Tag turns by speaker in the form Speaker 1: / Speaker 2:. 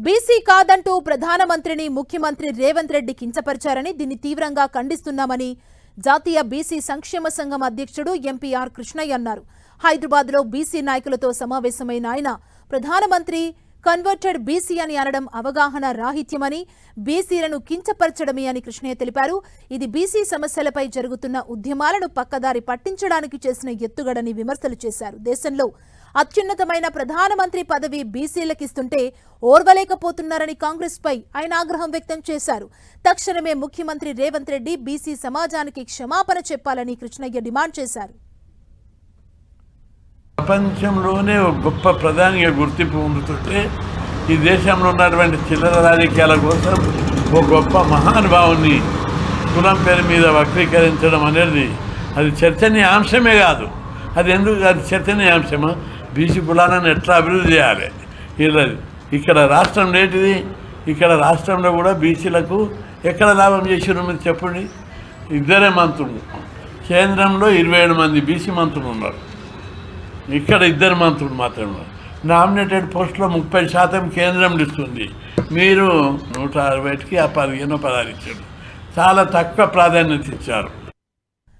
Speaker 1: BC కాదంటూ ప్రధానమంత్రిని ముఖ్యమంత్రి రేవంత్ రెడ్డి కించపరిచారని దీన్ని తీవ్రంగా ఖండిస్తున్నామని జాతీయ బీసీ సంక్షేమ సంఘం అధ్యక్షుడు ఎంపీఆర్ కృష్ణయ్య అన్నారు. హైదరాబాద్లో బీసీ నాయకులతో సమావేశమైన ఆయన ప్రధానమంత్రి కన్వర్టెడ్ బీసీ అని అనడం అవగాహన రాహిత్యమని, బీసీలను కించపరచడమే అని కృష్ణయ్య తెలిపారు. ఇది బీసీ సమస్యలపై జరుగుతున్న ఉద్యమాలను పక్కదారి పట్టించడానికి చేసిన ఎత్తుగడని విమర్శలు చేశారు. దేశంలో అత్యున్నతమైన ప్రధానమంత్రి పదవి బీసీలకిస్తుంటే ఓర్వలేకపోతున్నారని కాంగ్రెస్ పై ఆయన ఆగ్రహం వ్యక్తం చేశారు. తక్షణమే ముఖ్యమంత్రి రేవంత్ రెడ్డి బీసీ సమాజానికి క్షమాపణ చెప్పాలని కృష్ణయ్య డిమాండ్ చేశారు.
Speaker 2: ప్రపంచంలోనే ఒక గొప్ప ప్రధానిగా గుర్తింపు పొందుతుంటే ఈ దేశంలో ఉన్నటువంటి చిల్లర రాజకీయాల కోసం ఒక గొప్ప మహానుభావుని కులం పేరు మీద వక్రీకరించడం అనేది అది చర్చనీయాంశమే కాదు. అది ఎందుకు అది చర్చనీయాంశమా? బీసీ కులాలను ఎట్లా అభివృద్ధి చేయాలి? ఇక్కడ రాష్ట్రం ఏంటిది? ఇక్కడ రాష్ట్రంలో కూడా బీసీలకు ఎక్కడ లాభం చేసిరు మీరు చెప్పండి. ఇద్దరే మంత్రులు, కేంద్రంలో 27 మంది బీసీ మంత్రులు ఉన్నారు, ఇక్కడ 2 మంత్రులు మాత్రమే. నామినేటెడ్ పోస్టులో 30% కేంద్రం ఇస్తుంది, మీరు 160కి ఆ 15 పదాలు ఇచ్చారు. చాలా తక్కువ ప్రాధాన్యత ఇచ్చారు.